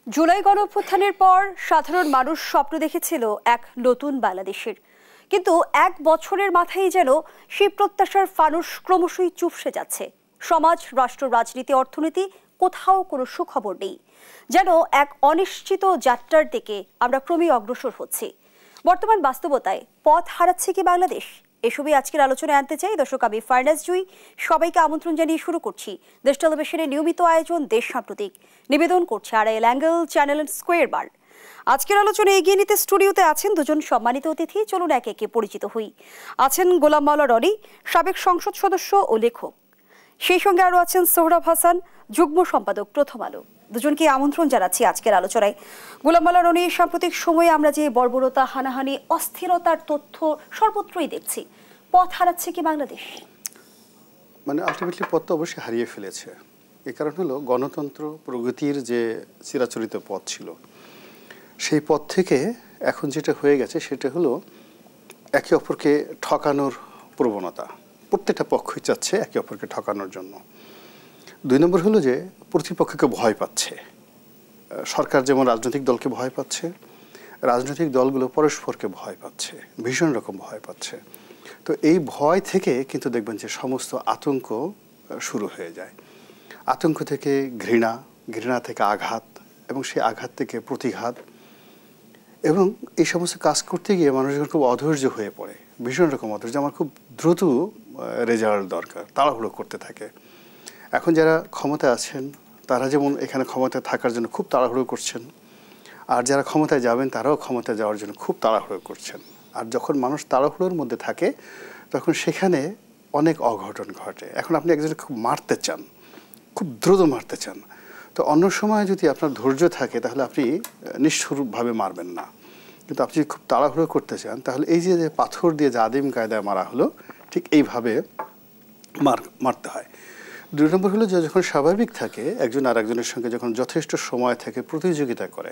জুলাই গণঅভ্যুত্থানের পর সাধারণ মানুষ স্বপ্ন দেখেছিল এক নতুন বাংলাদেশের, কিন্তু এক বছরের মাথায় যেন সেই প্রত্যাশার ফানুস ক্রমশই চুপসে যাচ্ছে। সমাজ, রাষ্ট্র, রাজনীতি, অর্থনীতি, কোথাও কোনো সুখবর নেই। যেন এক অনিশ্চিত যাত্রার দিকে আমরা ক্রমেই অগ্রসর হচ্ছি। বর্তমান বাস্তবতায় পথ হারাচ্ছে কি বাংলাদেশ? এসবই আজকের আলোচনায় আনতে চাই। দর্শক, আমি ফারনাজ জুই, সবাইকে আমন্ত্রণ জানিয়ে শুরু করছি দেশ টেলিভিশনের নিয়মিত আয়োজন দেশ সাম্প্রতিক। নিবেদন করছে আড়াইল অ্যাঙ্গেল চ্যানেল স্কোয়ার বার। আজকের আলোচনায় এগিয়ে নিতে স্টুডিওতে আছেন দুজন সম্মানিত অতিথি। চলুন একে একে পরিচিত হই। আছেন গোলাম মাওলা রনি, সাবেক সংসদ সদস্য ও লেখক। সেই সঙ্গে আরও আছেন সোহরাব হাসান, যুগ্ম সম্পাদক, প্রথম আলো। দুজনকে আমন্ত্রণ জানাচ্ছি আজকের আলোচনায়। গোলাম মাওলা রনি, সাম্প্রতিক সময়ে আমরা যে বর্বরতা, হানাহানি, অস্থিরতার তথ্য সর্বত্রই দেখছি, পথ হারাচ্ছে কি বাংলাদেশ? মানে আলটিমেটলি পথ তো অবশ্যই হারিয়ে ফেলেছে। এ কারণ হলো গণতন্ত্র প্রগতির যে চিরাচরিত পথ ছিল, সেই পথ থেকে এখন যেটা হয়ে গেছে সেটা হলো একে অপরকে ঠকানোর প্রবণতা। প্রত্যেকটা পক্ষই চাচ্ছে একে অপরকে ঠকানোর জন্য। দুই নম্বর হলো যে প্রতিপক্ষকে ভয় পাচ্ছে। সরকার যেমন রাজনৈতিক দলকে ভয় পাচ্ছে, রাজনৈতিক দলগুলো পরস্পরকে ভয় পাচ্ছে, ভীষণ রকম ভয় পাচ্ছে। তো এই ভয় থেকে কিন্তু দেখবেন যে সমস্ত আতঙ্ক শুরু হয়ে যায়। আতঙ্ক থেকে ঘৃণা, ঘৃণা থেকে আঘাত, এবং সেই আঘাত থেকে প্রতিঘাত। এবং এই সমস্ত কাজ করতে গিয়ে মানুষ যখন খুব অধৈর্য হয়ে পড়ে, ভীষণ রকম অধৈর্য, আমার খুব দ্রুত রেজাল্ট দরকার, তাড়াহুড়ো করতে থাকে। এখন যারা ক্ষমতায় আছেন তারা যেমন এখানে ক্ষমতায় থাকার জন্য খুব তাড়াহুড়ো করছেন, আর যারা ক্ষমতায় যাবেন তারাও ক্ষমতায় যাওয়ার জন্য খুব তাড়াহুড়ো করছেন। আর যখন মানুষ তাড়াহুড়োর মধ্যে থাকে তখন সেখানে অনেক অঘটন ঘটে। এখন আপনি একজনকে খুব মারতে চান, খুব দ্রুত মারতে চান, তো অন্য সময় যদি আপনার ধৈর্য থাকে তাহলে আপনি নিষ্ঠুরভাবে মারবেন না। কিন্তু আপনি যদি খুব তাড়াহুড়ো করতে চান তাহলে এই যে পাথর দিয়ে যে আদিম কায়দায় মারা হলো, ঠিক এইভাবে মারতে হয়। দুই নম্বর হলো যে যখন স্বাভাবিক থাকে, একজন আর একজনের সঙ্গে যখন যথেষ্ট সময় থেকে প্রতিযোগিতা করে,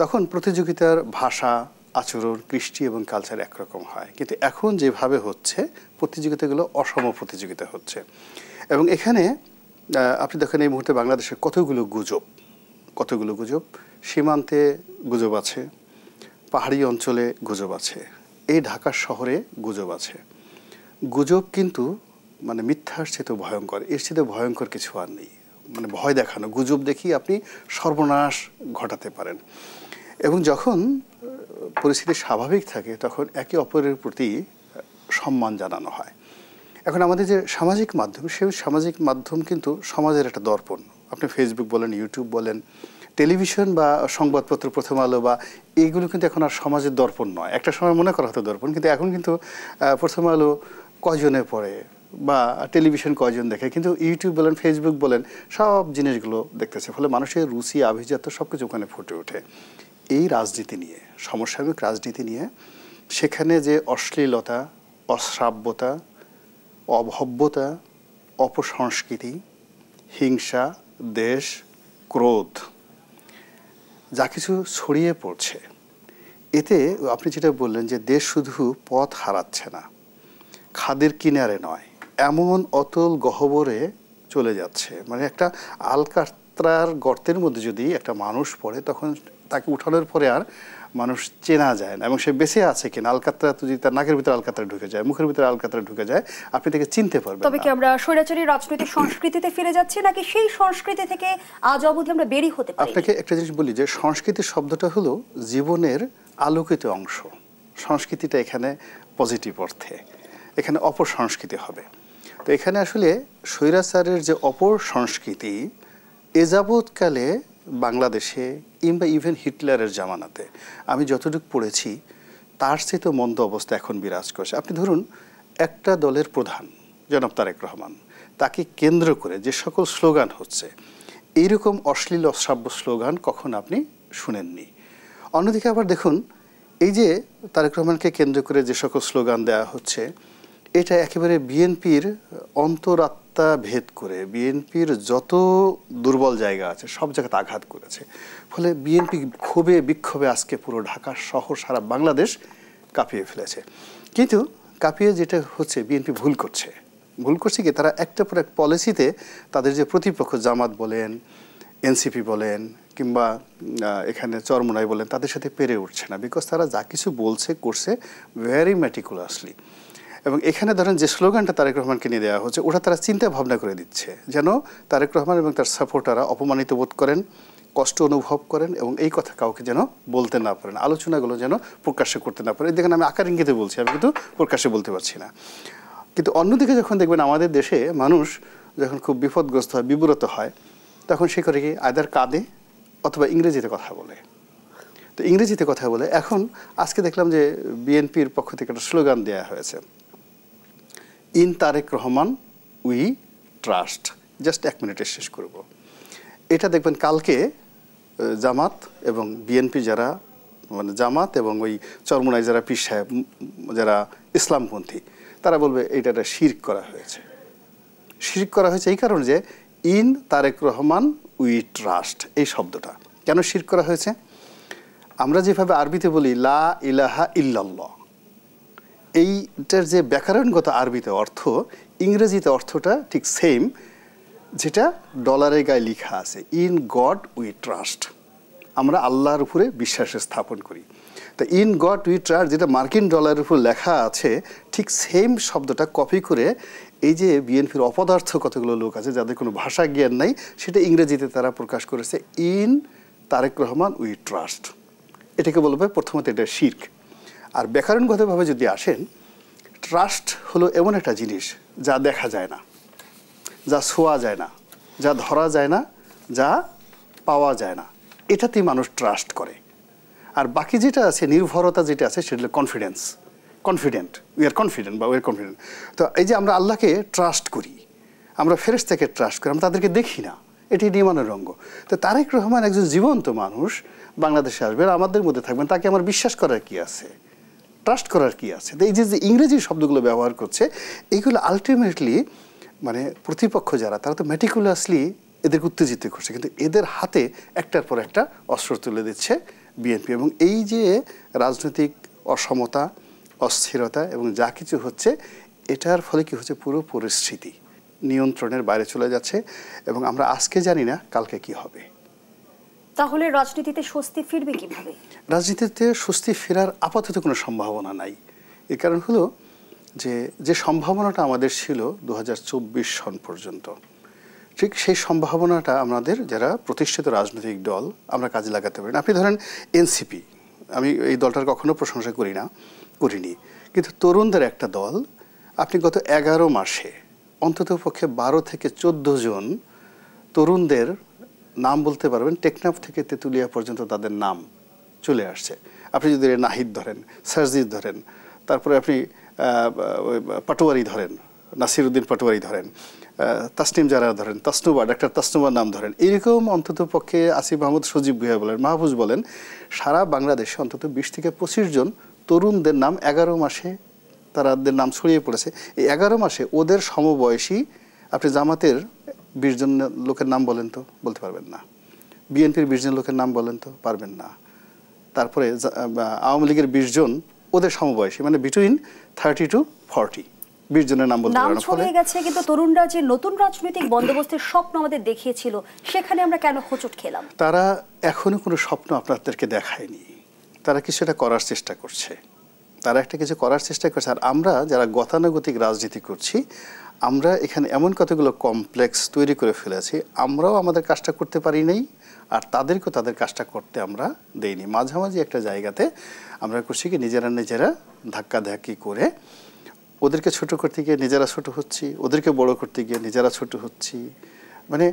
তখন প্রতিযোগিতার ভাষা, আচরণ, কৃষ্টি এবং কালচার একরকম হয়। কিন্তু এখন যেভাবে হচ্ছে প্রতিযোগিতাগুলো অসম প্রতিযোগিতা হচ্ছে। এবং এখানে আপনি দেখেন এই মুহূর্তে বাংলাদেশে কতগুলো গুজব, সীমান্তে গুজব আছে, পাহাড়ি অঞ্চলে গুজব আছে, এই ঢাকা শহরে গুজব আছে। গুজব কিন্তু মানে মিথ্যার চেয়ে ভয়ঙ্কর, এর চেয়ে ভয়ঙ্কর কিছু আর নেই। মানে ভয় দেখানো, গুজব দেখিয়ে আপনি সর্বনাশ ঘটাতে পারেন। এবং যখন পরিস্থিতি স্বাভাবিক থাকে তখন একে অপরের প্রতি সম্মান জানানো হয়। এখন আমাদের যে সামাজিক মাধ্যম, সেই সামাজিক মাধ্যম কিন্তু সমাজের একটা দর্পণ। আপনি ফেসবুক বলেন, ইউটিউব বলেন, টেলিভিশন বা সংবাদপত্র, প্রথম আলো বা এইগুলো কিন্তু এখন আর সমাজের দর্পণ নয়। একটা সময় মনে করা হতো দর্পণ, কিন্তু এখন কিন্তু প্রথম আলো কয়জনে পড়ে বা টেলিভিশন কয়জন দেখে, কিন্তু ইউটিউব বলেন, ফেসবুক বলেন, সব জিনিসগুলো দেখতেছে। ফলে মানুষের রুচি, আভিজাত্য সব কিছু ওখানে ফুটে ওঠে। এই রাজনীতি নিয়ে, সমসাময়িক রাজনীতি নিয়ে, সেখানে যে অশ্লীলতা, অশ্রাব্যতা, অভব্যতা, অপসংস্কৃতি, হিংসা, দেশ, ক্রোধ যা কিছু ছড়িয়ে পড়ছে, এতে আপনি যেটা বললেন যে দেশ শুধু পথ হারাচ্ছে না, খাদের কিনারে নয়, এমন অতল গহ্বরে চলে যাচ্ছে। মানে একটা আলকাতরার গর্তের মধ্যে যদি একটা মানুষ পড়ে, তখন তাকে উঠানোর পরে আর মানুষ চেনা যায় না, এবং সে বেঁচে আছে কিনা। আলকাতরা যদি তার নাকের ভিতরে আলকাতরা ঢুকে যায়, মুখের ভিতরে আলকাতরা ঢুকে যায়, আপনি তাকে চিনতে পারবেন। তবে কি আমরা স্বৈরাচারী রাজনৈতিক সংস্কৃতিতে ফিরে যাচ্ছি, নাকি সেই সংস্কৃতি থেকে আজ অবধি আমরা বেরিয়ে হতে পারি? আপনাকে একটা জিনিস বলি যে সংস্কৃতি শব্দটা হলো জীবনের আলোকিত অংশ। সংস্কৃতিটা এখানে পজিটিভ অর্থে, এখানে অপসংস্কৃতি হবে। তো এখানে আসলে স্বৈরাচারের যে অপসংস্কৃতি, এ যাবৎকালে বাংলাদেশে কিংবা ইভেন হিটলারের জামানাতে আমি যতটুকু পড়েছি, তার চেয়ে মন্দ অবস্থা এখন বিরাজ করছে। আপনি ধরুন একটা দলের প্রধান জনাব তারেক রহমান, তাকে কেন্দ্র করে যে সকল স্লোগান হচ্ছে, এইরকম অশ্লীল অশ্রাব্য স্লোগান কখন আপনি শুনেননি। অন্যদিকে আবার দেখুন, এই যে তারেক রহমানকে কেন্দ্র করে যে সকল স্লোগান দেওয়া হচ্ছে, এটা একেবারে বিএনপির অন্তরাত্মা ভেদ করে, বিএনপির যত দুর্বল জায়গা আছে সব জায়গাতে আঘাত করেছে। ফলে বিএনপি ক্ষোভে বিক্ষোভে আজকে পুরো ঢাকা শহর, সারা বাংলাদেশ কাঁপিয়ে ফেলেছে। কিন্তু কাঁপিয়ে যেটা হচ্ছে, বিএনপি ভুল করছে কি, তারা একটা পর এক পলিসিতে তাদের যে প্রতিপক্ষ জামাত বলেন, এনসিপি বলেন কিংবা এখানে চরমোনাই বলেন, তাদের সাথে পেরে উঠছে না, বিকজ তারা যা কিছু বলছে করছে ভেরি ম্যাটিকুলাসলি। এবং এখানে ধরেন যে স্লোগানটা তারেক রহমানকে নিয়ে দেওয়া হচ্ছে, ওটা তারা চিন্তা ভাবনা করে দিচ্ছে যেন তারেক রহমান এবং তার সাপোর্টাররা অপমানিত বোধ করেন, কষ্ট অনুভব করেন এবং এই কথা কাউকে যেন বলতে না পারেন, আলোচনাগুলো যেন প্রকাশ্যে করতে না পারেন। দেখেন আমি আকার ইঙ্গিতে বলছি, আমি কিন্তু প্রকাশ্যে বলতে পারছি না। কিন্তু অন্যদিকে যখন দেখবেন আমাদের দেশে মানুষ যখন খুব বিপদগ্রস্ত হয়, বিব্রত হয়, তখন সে করে কি আয়দার কাঁদে অথবা ইংরেজিতে কথা বলে। তো ইংরেজিতে কথা বলে এখন আজকে দেখলাম যে বিএনপির পক্ষ থেকে একটা স্লোগান দেওয়া হয়েছে, in Tarique Rahman we trust. Just 1 মিনিটে শেষ করব। এটা দেখবেন কালকে জামাত এবং বিএনপি যারা মানে জামাত এবং ওই চরমোনাই যারা পীর সাহেব যারা ইসলামপন্থী, তারা বলবে এটা শিরক করা হয়েছে। শিরক করা হয়েছে এই কারণে যে in Tarique Rahman we trust, এই শব্দটা কেন শিরক করা হয়েছে? আমরা যেভাবে আরবিতে বলি লা ইলাহা ইল্লাল্লাহ, এইটার যে ব্যাকরণগত আরবিতে অর্থ, ইংরেজিতে অর্থটা ঠিক সেম, যেটা ডলারের গায়ে লেখা আছে, ইন গড উই ট্রাস্ট। আমরা আল্লাহর উপরে বিশ্বাস স্থাপন করি। তো ইন গড উই ট্রাস্ট যেটা মার্কিন ডলারের উপর লেখা আছে, ঠিক সেম শব্দটা কপি করে এই যে বিএনপির অপদার্থ কতগুলো লোক আছে যাদের কোনো ভাষা জ্ঞান নাই, সেটা ইংরেজিতে তারা প্রকাশ করেছে in Tarique Rahman we trust. এটাকে বলবে প্রথমত এটা শিরক। আর ব্যাকরণগতভাবে যদি আসেন, ট্রাস্ট হলো এমন একটা জিনিস যা দেখা যায় না, যা ছোঁয়া যায় না, যা ধরা যায় না, যা পাওয়া যায় না, এটাতেই মানুষ ট্রাস্ট করে। আর বাকি যেটা আছে, নির্ভরতা যেটা আছে, সেটা হলো কনফিডেন্ট, উই আর কনফিডেন্ট বা উই আর কনফিডেন্ট। তো এই যে আমরা আল্লাহকে ট্রাস্ট করি, আমরা ফেরেশতাকে ট্রাস্ট করি, আমরা তাদেরকে দেখি না, এটি নির্মাণের রঙ্গ। তো তারেক রহমান একজন জীবন্ত মানুষ, বাংলাদেশে আসবেন, আমাদের মধ্যে থাকবেন, তাকে আমার বিশ্বাস করার কি আছে, ট্রাস্ট করার কি আছে? তো এই যে ইংরেজি শব্দগুলো ব্যবহার করছে, এইগুলো আলটিমেটলি মানে প্রতিপক্ষ যারা, তারা তো ম্যাটিকুলাসলি এদেরকে উত্তেজিত করছে, কিন্তু এদের হাতে একটার পর একটা অস্ত্র তুলে দিচ্ছে বিএনপি। এবং এই যে রাজনৈতিক অসমতা, অস্থিরতা এবং যা কিছু হচ্ছে, এটার ফলে কি হচ্ছে, পুরো পরিস্থিতি নিয়ন্ত্রণের বাইরে চলে যাচ্ছে এবং আমরা আজকে জানি না কালকে কি হবে। তাহলে রাজনীতিতে স্বস্তি ফিরবে কিভাবে? রাজনীতিতে স্বস্তি ফেরার আপাতত কোনো সম্ভাবনা নাই। এর কারণ হলো যে সম্ভাবনাটা আমাদের ছিল 2024 সন পর্যন্ত, ঠিক সেই সম্ভাবনাটা আমাদের যারা প্রতিষ্ঠিত রাজনৈতিক দল আমরা কাজে লাগাতে পারি না। আপনি ধরেন এনসিপি, আমি এই দলটার কখনো প্রশংসা করিনি, কিন্তু তরুণদের একটা দল, আপনি গত 11 মাসে অন্তত পক্ষে 12 থেকে 14 জন তরুণদের নাম বলতে পারবেন, টেকনাফ থেকে তেঁতুলিয়া পর্যন্ত তাদের নাম চলে আসছে। আপনি যদি নাহিদ ধরেন, সার্জিদ ধরেন, তারপরে আপনি পাটোয়ারি ধরেন, নাসিরউদ্দিন পাটোয়ারি ধরেন, তাসনিম জারা ধরেন, তাসনুবা, ডাক্তার তাসনুবার নাম ধরেন, এরকম অন্তত পক্ষে আসিফ মাহমুদ, সজীব ভুঁইয়া বলেন, মাহফুজ বলেন, সারা বাংলাদেশে অন্তত 20 থেকে 25 জন তরুণদের নাম 11 মাসে তাদের নাম ছড়িয়ে পড়েছে। এই 11 মাসে ওদের সমবয়সী, আপনি জামাতের 20 জন লোকের নাম বলেন তো, বলতে পারবেন না। বিএনপির 20 জন লোকের নাম বলেন তো, পারবেন না। তারপরে আওয়ামী লীগের 20 জন ওদের সমবয়সী, মানে বিটুইন 30 to 40, 20 জনের নাম বলতে পারবেন না। ছড়িয়ে গেছে, কিন্তু তরুণরা যে নতুন রাজনৈতিক বন্দোবস্তের স্বপ্ন আমাদের দেখিয়েছিল, সেখানে আমরা কেন হোঁচট খেলাম? তারা এখনো কোনো স্বপ্ন আপনাদেরকে দেখায়নি, তারা কিছু একটা করার চেষ্টা করছে, তারা একটা কিছু করার চেষ্টা করছে। আর আমরা যারা গতানুগতিক রাজনীতি করছি, আমরা এখানে এমন কতগুলো কমপ্লেক্স তৈরি করে ফেলেছি, আমরাও আমাদের কাজটা করতে পারি নাই, আর তাদেরকেও তাদের কাজটা করতে আমরা দেইনি। মাঝামাঝি একটা জায়গাতে আমরা করছি কি, নিজেরা ধাক্কাধাক্কি করে ওদেরকে ছোট করতে গিয়ে নিজেরা ছোট হচ্ছি, ওদেরকে বড় করতে গিয়ে নিজেরা ছোট হচ্ছি। মানে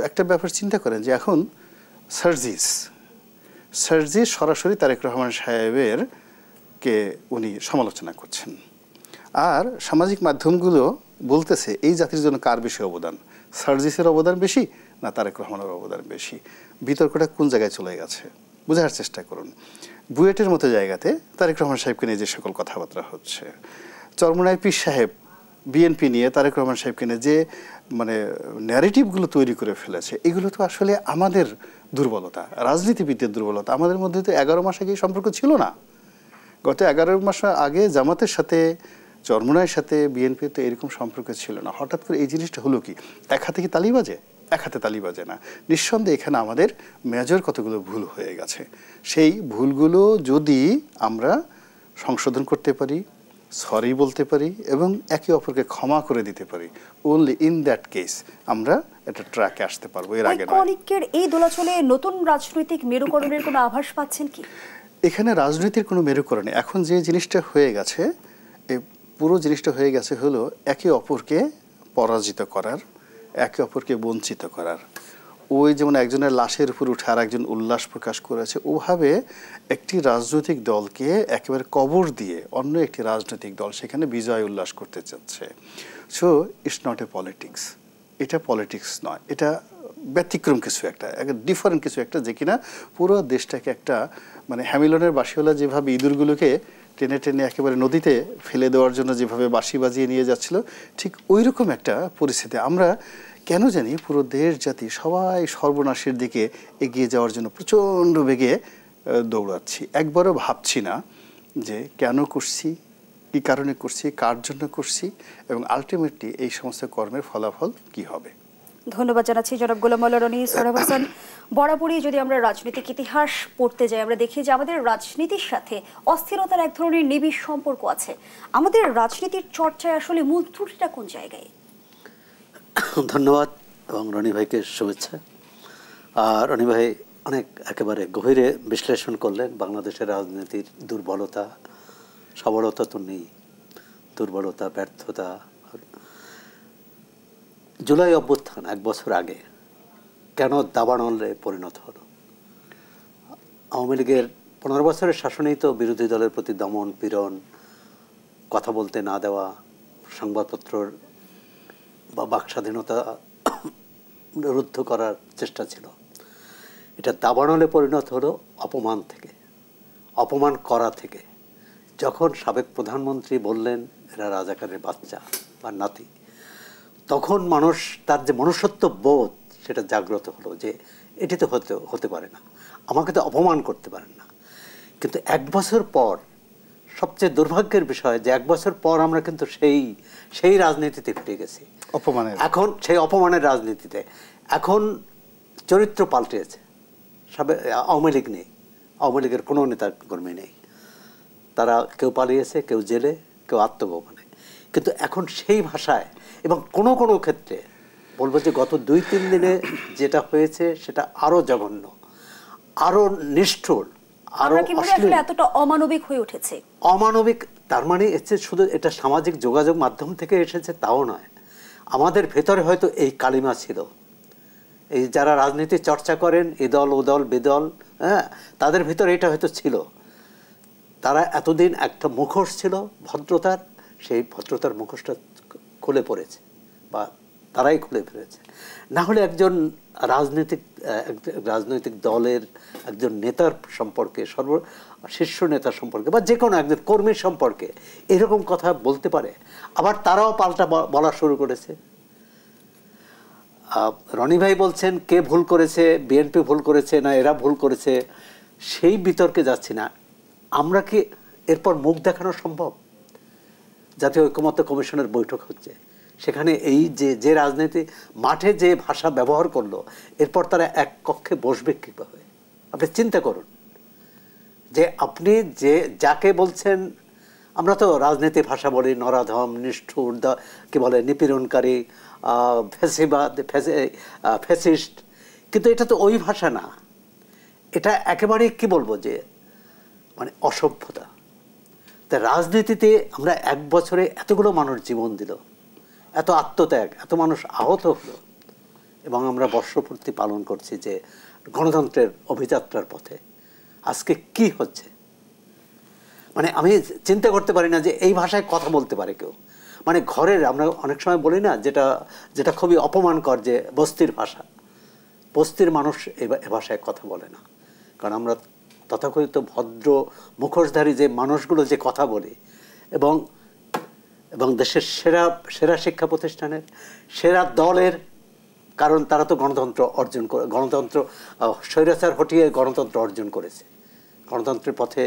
একটা ব্যাপার চিন্তা করেন যে এখন সার্জিস সরাসরি তারেক রহমান সাহেবের কে উনি সমালোচনা করছেন, আর সামাজিক মাধ্যমগুলো বলতেছে এই জাতির জন্য কার বেশি অবদান, সার্জিসের অবদান বেশি না তারেক রহমানের অবদান বেশি। বিতর্কটা কোন জায়গায় চলে গেছে বোঝার চেষ্টা করুন। বুয়েটের মতো জায়গাতে তারেক রহমান সাহেবকে নিয়ে যে সকল কথাবার্তা হচ্ছে, চরমোনাই পীর সাহেব বিএনপি নিয়ে তারেক রহমান সাহেবকে নিয়ে যে মানে ন্যারেটিভগুলো তৈরি করে ফেলেছে, এগুলো তো আসলে আমাদের দুর্বলতা, রাজনীতিবিদদের দুর্বলতা। আমাদের মধ্যে তো 11 মাস আগে সম্পর্ক ছিল না। গত 11 মাস আগে জামাতের সাথে, চরমোনাইয়ের সাথে বিএনপি তো এরকম সম্পর্ক ছিল না। হঠাৎ করে এই জিনিসটা হলো কি, এক হাতে কি তালি বাজে? এক হাতে তালি বাজে না। নিঃসন্দেহে এখানে আমাদের মেজর কতগুলো ভুল হয়ে গেছে। সেই ভুলগুলো যদি আমরা সংশোধন করতে পারি, সরি বলতে পারি এবং একে অপরকে ক্ষমা করে দিতে পারি, ওনলি ইন দ্যাট কেস আমরা একটা ট্র্যাকে আসতে পারবো। এর আগে নয়। ঐক্যের এই দোলাচলে নতুন রাজনৈতিক মেরুকরণের কোনো আভাস পাচ্ছেন কি? এখানে রাজনীতির কোনো মেরুকরণ নেই। এখন যে জিনিসটা হয়ে গেছে, এই পুরো জিনিসটা হয়ে গেছে হলো একে অপরকে পরাজিত করার, একে অপরকে বঞ্চিত করার। ওই যেমন একজনের লাশের উপর উঠে আর একজন উল্লাস প্রকাশ করেছে, ওভাবে একটি রাজনৈতিক দলকে একেবারে কবর দিয়ে অন্য একটি রাজনৈতিক দল সেখানে বিজয় উল্লাস করতে চাচ্ছে। So it's not a politics, এটা পলিটিক্স নয়, এটা ব্যতিক্রম কিছু একটা, ডিফারেন্ট কিছু একটা, যে কিনা পুরো দেশটাকে একটা মানে হ্যামিলনের বাঁশিওয়ালা যেভাবে ইঁদুরগুলোকে টেনে টেনে একেবারে নদীতে ফেলে দেওয়ার জন্য যেভাবে বাঁশি বাজিয়ে নিয়ে যাচ্ছিল, ঠিক ওই রকম একটা পরিস্থিতি। আমরা কেন জানি পুরো দেশ জাতি সবাই সর্বনাশের দিকে এগিয়ে যাওয়ার জন্য প্রচণ্ড বেগে দৌড়াচ্ছি। একবারও ভাবছি না যে কেন করছি, কী কারণে করছি, কার জন্য করছি এবং আলটিমেটলি এই সমস্ত কর্মের ফলাফল কি হবে। ধন্যবাদ জানাচ্ছি জনাব গোলাম মোল্লা রনি। সোহরাব হাসান, বরাবরই যদি আমরা রাজনৈতিক ইতিহাস পড়তে যাই আমরা দেখি যে আমাদের রাজনীতির সাথে অস্থিরতার এক ধরনের নিবিড় সম্পর্ক আছে। আমাদের রাজনীতির চর্চায় আসলে মূল ত্রুটিটা কোন জায়গায়? ধন্যবাদ এবং রনি ভাইকে শুভেচ্ছা। রনি ভাই অনেক একেবারে গভীরে বিশ্লেষণ করলেন বাংলাদেশের রাজনীতির দুর্বলতা, সবলতা তো নেই, দুর্বলতা, ব্যর্থতা। জুলাই অভ্যুত্থান 1 বছর আগে কেন দাবানলে পরিণত হলো? আওয়ামী লীগের 15 বছরের শাসনেই তো বিরোধী দলের প্রতি দমন পীড়ন, কথা বলতে না দেওয়া, সংবাদপত্রর বা বাক স্বাধীনতা রুদ্ধ করার চেষ্টা ছিল। এটা দাবানলে পরিণত হলো অপমান থেকে, অপমান করা থেকে। যখন সাবেক প্রধানমন্ত্রী বললেন এরা রাজাকারের বাচ্চা বা নাতি, তখন মানুষ তার যে মনুষ্যত্ব বোধ সেটা জাগ্রত হলো যে এটি তো হতে পারে না, আমাকে তো অপমান করতে পারেন না। কিন্তু 1 বছর পর সবচেয়ে দুর্ভাগ্যের বিষয় যে 1 বছর পর আমরা কিন্তু সেই রাজনীতিতে ফিরে গেছি, অপমানের। এখন সেই অপমানের রাজনীতিতে এখন চরিত্র পাল্টেছে। আওয়ামী লীগ নেই, আওয়ামী লীগের কোনো নেতা কর্মী নেই, তারা কেউ পালিয়েছে, কেউ জেলে, কেউ আত্মগোপনে। কিন্তু এখন সেই ভাষায় এবং কোনো কোনো ক্ষেত্রে বলবো যে গত 2-3 দিনে যেটা হয়েছে সেটা আরো জঘন্য, আরো নিষ্ঠুর, আরো অশ্লীল, এতটা অমানবিক হয়ে উঠেছে। অমানবিক তার মানে হচ্ছে শুধু এটা সামাজিক যোগাযোগ মাধ্যম থেকে এসেছে তাও নয়, আমাদের ভেতরে হয়তো এই কালিমা ছিল। এই যারা রাজনীতি চর্চা করেন এ দল ও দল বেদল, হ্যাঁ, তাদের ভিতরে এটা হয়তো ছিল। তারা এতদিন একটা মুখোশ ছিল ভদ্রতার, সেই ভদ্রতার মুখোশটা খুলে পড়েছে বা তারাই খুলে ফেলেছে। না হলে একজন রাজনৈতিক দলের একজন নেতার সম্পর্কে, শীর্ষ নেতার সম্পর্কে বা যে কোনো একজন কর্মীর সম্পর্কে এরকম কথা বলতে পারে? আবার তারাও পাল্টা বলা শুরু করেছে। রনি ভাই বলছেন কে ভুল করেছে, বিএনপি ভুল করেছে না এরা ভুল করেছে, সেই বিতর্কে যাচ্ছি না। আমরা কি এরপর মুখ দেখানো সম্ভব? জাতীয় ঐকমত্য কমিশনের বৈঠক হচ্ছে, সেখানে এই যে রাজনীতি মাঠে যে ভাষা ব্যবহার করলো, এরপর তারা এক কক্ষে বসবে কীভাবে? আপনি চিন্তা করুন যে আপনি যাকে বলছেন, আমরা তো রাজনীতি ভাষা বলি নরাধম, নিষ্ঠুর, কি বলে নিপীড়নকারী, ফ্যাসিবাদ, ফ্যাসিস্ট, কিন্তু এটা তো ওই ভাষা না। এটা একেবারেই কি বলবো যে মানে অসভ্যতা। তাই রাজনীতিতে আমরা 1 বছরে এতগুলো মানুষ জীবন দিল, এত আত্মত্যাগ, এত মানুষ আহত হলো, এবং আমরা বর্ষপূর্তি পালন করছি যে গণতন্ত্রের অভিযাত্রার পথে। আজকে কি হচ্ছে? মানে আমি চিন্তা করতে পারি না যে এই ভাষায় কথা বলতে পারে কেউ। মানে ঘরের, আমরা অনেক সময় বলি না যেটা খুবই অপমানকর, যে বস্তির ভাষা, বস্তির মানুষ এ ভাষায় কথা বলে না। কারণ আমরা তথাকথিত ভদ্র মুখোশধারী যে মানুষগুলো যে কথা বলে, এবং দেশের সেরা শিক্ষা প্রতিষ্ঠানের সেরা দলের, কারণ তারা তো গণতন্ত্র অর্জন করে, গণতন্ত্র স্বৈরাচার হটিয়ে গণতন্ত্র অর্জন করেছে। গণতন্ত্রের পথে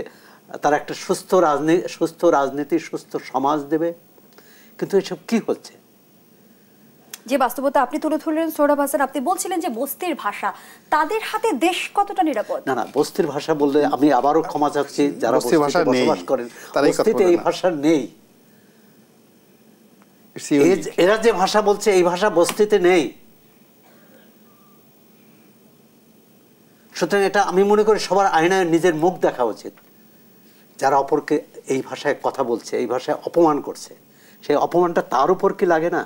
তারা একটা সুস্থ রাজনীতি, সুস্থ সমাজ দেবে। কিন্তু এসব কি হচ্ছে? যে বাস্তবতা আপনি তুলে ধরলেন সোহরাব হাসান, আপনি বলছিলেন যে বস্তির ভাষা, তাদের হাতে দেশ কতটা নিরাপদ? না না, বস্তির ভাষা বললে আমি আবারও ক্ষমা চাচ্ছি, যারা বস্তির ভাষা বসবাস করেন তারাই কথা বস্তিতে বলে এই না। ভাষা নেই। এরা যে ভাষা বলছে এই ভাষা বস্তিতে নেই। সুতরাং এটা আমি মনে করি সবার আয়নায় নিজের মুখ দেখা উচিত। যারা অপরকে এই ভাষায় কথা বলছে, এই ভাষায় অপমান করছে, সেই অপমানটা তার উপর কি লাগে না?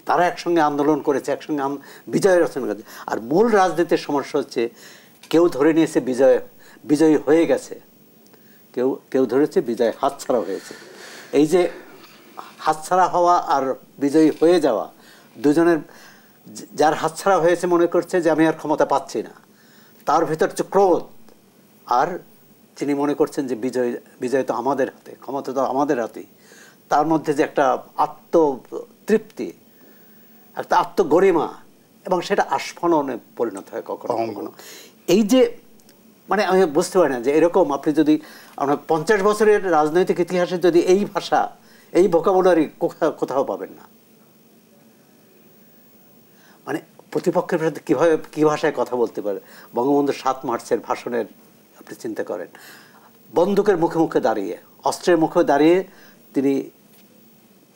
তারা একসঙ্গে আন্দোলন করেছে, একসঙ্গে বিজয় রচনা করেছে। আর মূল রাজনীতির সমস্যা হচ্ছে কেউ ধরে নিয়েছে বিজয়ী হয়ে গেছে, কেউ ধরেছে বিজয় হাতছাড়া হয়েছে। এই যে হাতছাড়া হওয়া আর বিজয়ী হয়ে যাওয়া, দুজনের, যার হাতছাড়া হয়েছে মনে করছে যে আমি আর ক্ষমতা পাচ্ছি না, তার ভেতর হচ্ছে ক্রোধ। আর যিনি মনে করছেন যে বিজয় তো আমাদের হাতে, ক্ষমতা তো আমাদের হাতেই, তার মধ্যে যে একটা আত্মতৃপ্তি, একটা আত্মগরিমা, এবং সেটা আস্ফালনে পরিণত হয় কখনো কখনো। এই যে মানে আমি বুঝতে পারি না যে এরকম আপনি যদি আমরা 50 বছরের রাজনৈতিক ইতিহাসে যদি এই ভাষা, এই ভোকাবুলারি কোথাও পাবেন না। মানে প্রতিপক্ষের বিরুদ্ধে কি ভাষায় কথা বলতে পারে। বঙ্গবন্ধু 7 মার্চের ভাষণের আপনি চিন্তা করেন, বন্দুকের মুখে মুখে দাঁড়িয়ে, অস্ত্রের মুখে দাঁড়িয়ে তিনি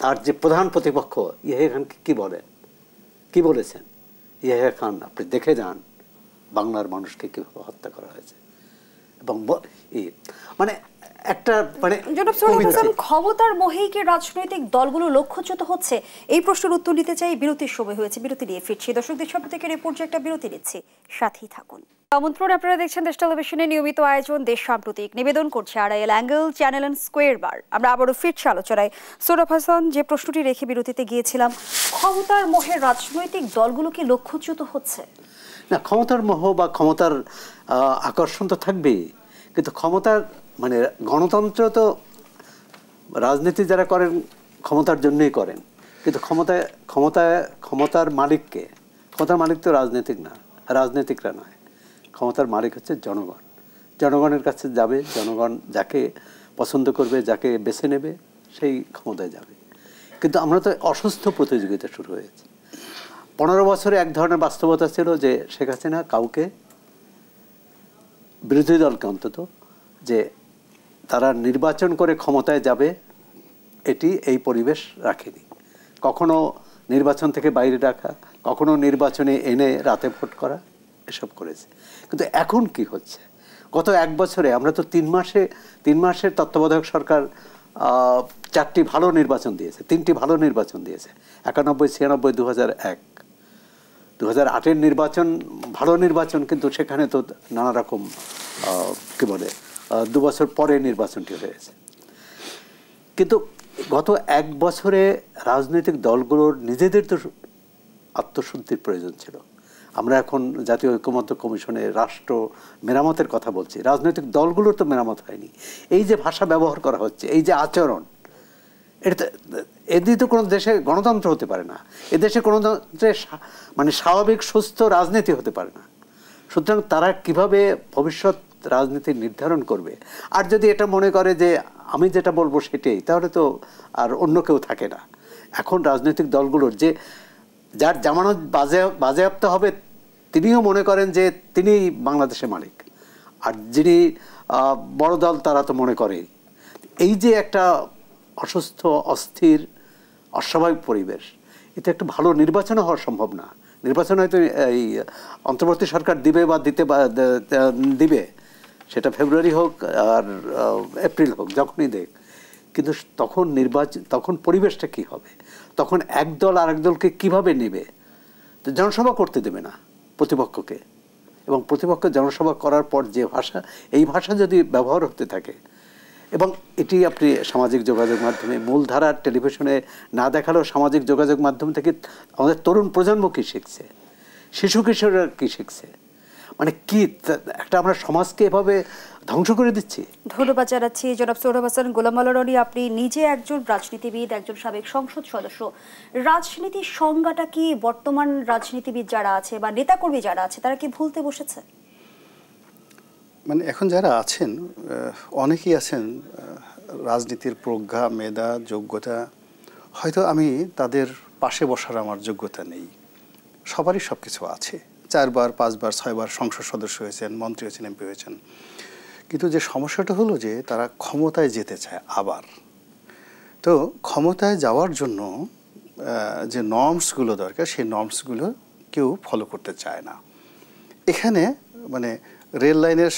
তার যে প্রধান প্রতিপক্ষ ইয়াহিয়া খানকে কি বলেছেন? ইয়াহিয়া খান, আপনি দেখে যান বাংলার মানুষকে কিভাবে হত্যা করা হয়েছে। এবং মানে একটা মানে ক্ষমতার মোহেই কি রাজনৈতিক দলগুলো লক্ষ্যচ্যুত হচ্ছে? এই প্রশ্নের উত্তর দিতে চাই। বিরতির সময় হয়েছে, বিরতি নিয়ে ফিরছি। দর্শকদের সামনে থেকে এই পর্যায়ে একটা বিরতি নিচ্ছি, সাথেই থাকুন। আমন্ত্রণ, আপনারা দেখছেন দেশ টেলিভিশনের নিয়মিত আয়োজন দেশ সাম্প্রতিক। নিবেদন করছে Arail angle, channel and square বার। আমরা আবারও ফিরছি আলোচনায়। সোহরাব হাসান, যে প্রশ্নটি রেখে বিরতিতে গিয়েছিলাম, ক্ষমতার মোহে রাজনৈতিক দলগুলো কি লক্ষ্যচ্যুত হচ্ছে? না, ক্ষমতার মোহ বা ক্ষমতার আকর্ষণ তো থাকবেই, কিন্তু ক্ষমতার মানে গণতন্ত্র তো রাজনীতি যারা করেন ক্ষমতার জন্যই করেন, কিন্তু ক্ষমতার মালিককে, ক্ষমতার মালিক তো রাজনীতিকরা নয়। ক্ষমতার মালিক হচ্ছে জনগণ। জনগণের কাছে যাবে, জনগণ যাকে পছন্দ করবে, যাকে বেছে নেবে, সেই ক্ষমতায় যাবে। কিন্তু আমরা তো অসুস্থ প্রতিযোগিতা শুরু হয়েছে। 15 বছরে এক ধরনের বাস্তবতা ছিল যে শেখ হাসিনা কাউকে, বিরোধী দলকে অন্তত, যে তারা নির্বাচন করে ক্ষমতায় যাবে এই পরিবেশ রাখেনি। কখনো নির্বাচন থেকে বাইরে রাখা, কখনো নির্বাচনে এনে রাতে ভোট করা, এসব করেছে। কিন্তু এখন কি হচ্ছে? গত 1 বছরে আমরা তো 3 মাসের তত্ত্বাবধায়ক সরকার 4টি ভালো নির্বাচন দিয়েছে, 3টি ভালো নির্বাচন দিয়েছে। 91, 96, 2001, 2008-এর নির্বাচন ভালো নির্বাচন, কিন্তু সেখানে তো নানা রকম কি বলে 2 বছর পরে নির্বাচনটি হয়েছে। কিন্তু গত 1 বছরে রাজনৈতিক দলগুলোর নিজেদের তো আত্মশুদ্ধির প্রয়োজন ছিল। আমরা এখন জাতীয় ঐকমত্য কমিশনে রাষ্ট্র মেরামতের কথা বলছি, রাজনৈতিক দলগুলোর তো মেরামত হয়নি। এই যে ভাষা ব্যবহার করা হচ্ছে, এই যে আচরণ, এদিকে তো কোনো দেশে গণতন্ত্র হতে পারে না। এদেশে গণতন্ত্রে মানে স্বাভাবিক সুস্থ রাজনীতি হতে পারে না। সুতরাং তারা কিভাবে ভবিষ্যৎ রাজনীতি নির্ধারণ করবে? আর যদি এটা মনে করে যে আমি যেটা বলবো সেটাই, তাহলে তো আর অন্য কেউ থাকে না। এখন রাজনৈতিক দলগুলোর যার জামানত বাজেয়াপ্ত হবে, তিনিও মনে করেন যে তিনি বাংলাদেশের মালিক, আর যিনি বড় দল তারা তো মনে করে। এই যে একটা অসুস্থ, অস্থির, অস্বাভাবিক পরিবেশ, এতে একটা ভালো নির্বাচন হওয়া সম্ভব না। নির্বাচন হয়তো এই অন্তর্বর্তী সরকার দিবে বা দিবে, সেটা ফেব্রুয়ারি হোক আর এপ্রিল হোক, যখনই দেখ, কিন্তু তখন পরিবেশটা কি হবে? তখন এক দল আরেক দলকে কিভাবে নেবে? তো জনসভা করতে দেবে না প্রতিপক্ষকে, এবং প্রতিপক্ষ জনসভা করার পর যে ভাষা, এই ভাষা যদি ব্যবহার হতে থাকে, এবং এটি আপনি সামাজিক যোগাযোগ মাধ্যমে, মূলধারার টেলিভিশনে না দেখালেও সামাজিক যোগাযোগ মাধ্যম থেকে আমাদের তরুণ প্রজন্ম কী শিখছে, শিশু কিশোররা কী শিখছে, মানে কি একটা আমরা সমাজকে এভাবে ধ্বংস করে দিচ্ছি। ধন্যবাদ জানাচ্ছি জনাব সোহরাব হাসান। গোলাম মাওলা রনি, আপনি নিজে একজন রাজনীতিবিদ, একজন সাবেক সংসদ সদস্য। রাজনীতির সংজ্ঞাটা কি বর্তমান রাজনীতিবিদ যারা আছে বা নেতাকর্মী যারা আছে তারা কি ভুলতে বসেছে? মানে এখন যারা আছেন, অনেকেই আছেন রাজনীতির প্রজ্ঞা, মেধা, যোগ্যতা, হয়তো আমি তাদের পাশে বসার আমার যোগ্যতা নেই। সবারই সব কিছু আছে, 4 বার 5 বার 6 বার সংসদ সদস্য হয়েছেন, মন্ত্রী হয়েছেন, এমপি হয়েছেন, কিন্তু যে সমস্যাটা হলো যে তারা ক্ষমতায় যেতে চায় আবার। তো ক্ষমতায় যাওয়ার জন্য যে নর্মসগুলো দরকার সেই নর্মসগুলো কেউ ফলো করতে চায় না। এখানে মানে রেল লাইনের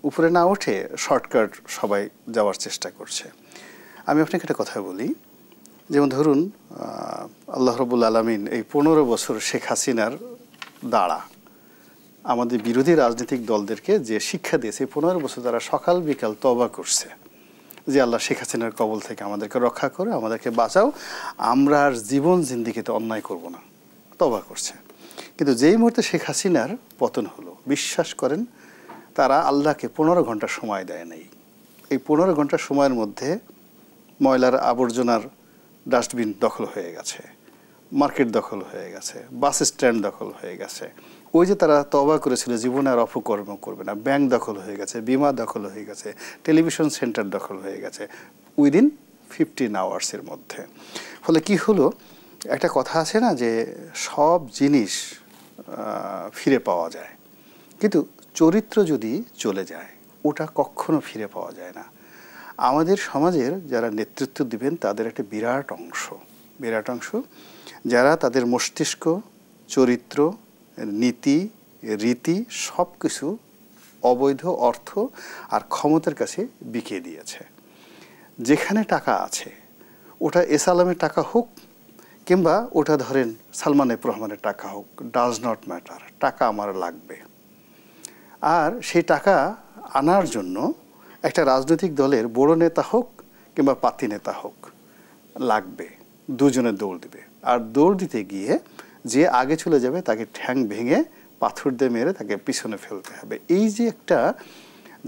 উপরে না উঠে শর্টকাট সবাই যাওয়ার চেষ্টা করছে। আমি আপনাকে একটা কথা বলি, যেমন ধরুন আল্লাহ রাব্বুল আলামিন এই 15 বছর শেখ হাসিনার দ্বারা আমাদের বিরোধী রাজনৈতিক দলদেরকে যে শিক্ষা দিয়েছে, 15 বছর তারা সকাল বিকাল তওবা করছে যে আল্লাহ শেখ হাসিনার কবল থেকে আমাদেরকে রক্ষা করে, আমাদেরকে বাঁচাও, আমরা আর জীবন জিন্দিগিতে অন্যায় করব না, তওবা করছে। কিন্তু যেই মুহূর্তে শেখ হাসিনার পতন হলো, বিশ্বাস করেন তারা আল্লাহকে 15 ঘন্টা সময় দেয় নাই। এই 15 ঘন্টা সময়ের মধ্যে ময়লার আবর্জনার ডাস্টবিন দখল হয়ে গেছে, মার্কেট দখল হয়ে গেছে, বাস স্ট্যান্ড দখল হয়ে গেছে। ওই যে তারা তওবা করেছিল জীবনে আর অপকর্ম করবে না, ব্যাংক দখল হয়ে গেছে, বিমা দখল হয়ে গেছে, টেলিভিশন সেন্টার দখল হয়ে গেছে উইদিন 15 আওয়ার্সের মধ্যে। ফলে কি হলো, একটা কথা আছে না যে সব জিনিস ফিরে পাওয়া যায়, কিন্তু চরিত্র যদি চলে যায় ওটা কখনো ফিরে পাওয়া যায় না। আমাদের সমাজের যারা নেতৃত্ব দিবেন তাদের একটা বিরাট অংশ যারা তাদের মস্তিষ্ক, চরিত্র, নীতি, রীতি সব কিছু অবৈধ অর্থ আর ক্ষমতার কাছে বিকিয়ে দিয়েছে। যেখানে টাকা আছে, ওটা এস আলমের টাকা হোক কিংবা ওটা ধরেন সালমান এফ রহমানের টাকা হোক, ডাজ নট ম্যাটার, টাকা আমার লাগবে। আর সেই টাকা আনার জন্য একটা রাজনৈতিক দলের বড় নেতা হোক কিংবা পাতি নেতা হোক লাগবে, দুজনে দৌড় দিবে। আর দৌড় দিতে গিয়ে যে আগে চলে যাবে তাকে ঠ্যাং ভেঙে পাথর দিয়ে মেরে তাকে পিছনে ফেলতে হবে। এই যে একটা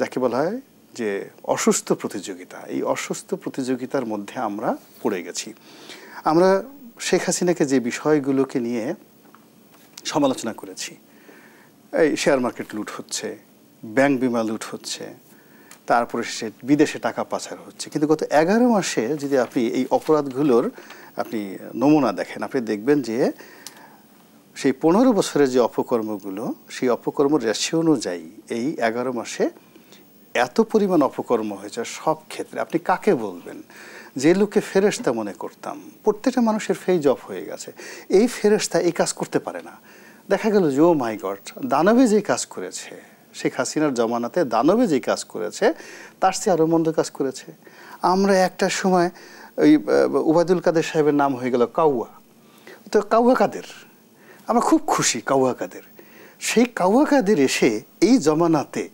যাকে বলা হয় যে অসুস্থ প্রতিযোগিতা, এই অসুস্থ প্রতিযোগিতার মধ্যে আমরা পড়ে গেছি। আমরা শেখ হাসিনাকে যে বিষয়গুলোকে নিয়ে সমালোচনা করেছি, এই শেয়ার মার্কেট লুট হচ্ছে, ব্যাংক বিমা লুট হচ্ছে, তারপরে সে বিদেশে টাকা পাচার হচ্ছে, কিন্তু গত 11 মাসে যদি আপনি এই অপরাধগুলোর আপনি নমুনা দেখেন, আপনি দেখবেন যে সেই 15 বছরের যে অপকর্মগুলো, সেই অপকর্ম রেশিও অনুযায়ী এই 11 মাসে এত পরিমাণ অপকর্ম হয়েছে সব ক্ষেত্রে। আপনি কাকে বলবেন? যে লোককে ফেরেশতা মনে করতাম, প্রত্যেকটা মানুষের ফেজ অফ হয়ে গেছে, এই ফেরেশতা এই কাজ করতে পারে না। দেখা গেল যে ও মাই গড, দানবে যে কাজ করেছে, শেখ হাসিনার জমানাতে দানবে যে কাজ করেছে তার চেয়ে আরও মন্দ কাজ করেছে। আমরা একটা সময় ওই ওবায়দুল কাদের সাহেবের নাম হয়ে গেল কাউয়া, তো কাউয়া কাদের, আমরা খুব খুশি কাউয়া কাদের। সেই কাউয়া কাদের এসে এই জমানাতে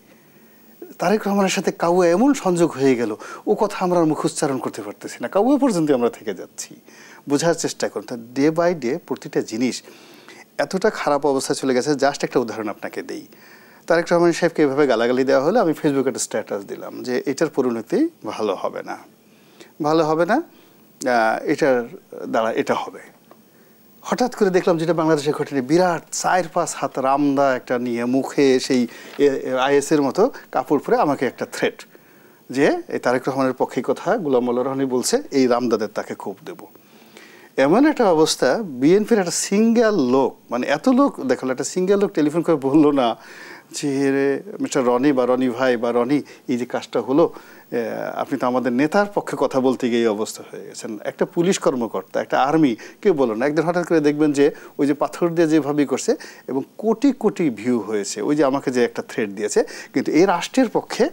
তারেক রহমানের সাথে কাউয়া এমন সংযোগ হয়ে গেল, ও কথা আমরা মুখোচ্চারণ করতে পারতেছি না, কাউয়া পর্যন্ত আমরা থেকে যাচ্ছি। বোঝার চেষ্টা করুন, তা ডে বাই ডে প্রতিটা জিনিস এতটা খারাপ অবস্থা চলে গেছে। জাস্ট একটা উদাহরণ আপনাকে দেই, তারেক রহমান সাহেবকে এভাবে গালাগালি দেওয়া হলো, আমি ফেসবুকে একটা স্ট্যাটাস দিলাম যে এটার পরিণতি ভালো হবে না, এটার দ্বারা এটা হবে। হঠাৎ করে দেখলাম যেটা বাংলাদেশে ঘটেনি, বিরাট 4-5 হাত রামদা একটা নিয়ে মুখে সেই আইএসের মতো কাপড় পরে আমাকে একটা থ্রেট যে এই তারেক রহমানের পক্ষে কথা গোলাম মোল্লা রহমানি বলছে এই রামদাদের তাকে কোপ দেব। এমন একটা অবস্থা, বিএনপির একটা সিঙ্গেল লোক, মানে এত লোক দেখলো, একটা সিঙ্গেল লোক টেলিফোন করে বললো না যে মিস্টার রনি বা রনি ভাই বা রনি, এই যে কাজটা হলো, আপনি তো আমাদের নেতার পক্ষে কথা বলতে গিয়ে এই অবস্থা হয়ে গেছেন। একটা পুলিশ কর্মকর্তা, একটা আর্মি, কেউ বলো না। একদিন হঠাৎ করে দেখবেন যে ওই যে পাথর দিয়ে যেভাবেই করছে এবং কোটি কোটি ভিউ হয়েছে, ওই যে আমাকে যে একটা থ্রেট দিয়েছে, কিন্তু এই রাষ্ট্রের পক্ষে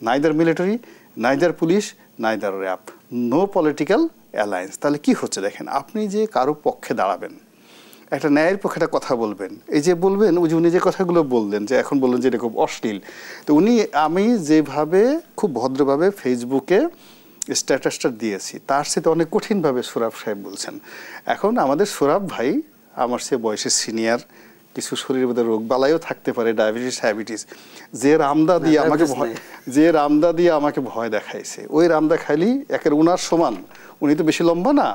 neither military, neither police, neither RAB, no political alliance. তাহলে কি হচ্ছে দেখেন, আপনি যে কারো পক্ষে দাঁড়াবেন, একটা ন্যায়ের পক্ষে একটা কথা বলবেন, এই যে বলবেন, ওই যে উনি যে কথাগুলো বললেন যে এখন বললেন যে এটা খুব অশ্লীল, তো আমি যেভাবে খুব ভদ্রভাবে ফেসবুকে স্ট্যাটাসটা দিয়েছি তার সাথে অনেক কঠিনভাবে সোরাব সাহেব বলছেন। এখন আমাদের সোরাব ভাই আমার সে বয়সে সিনিয়র, কিছু শরীরের মধ্যে রোগ বালাইও থাকতে পারে, ডায়াবেটিস, যে রামদা দিয়ে আমাকে ভয় দেখাইছে, ওই রামদা খাইলি একের উনার সমান, উনি তো বেশি লম্বা না,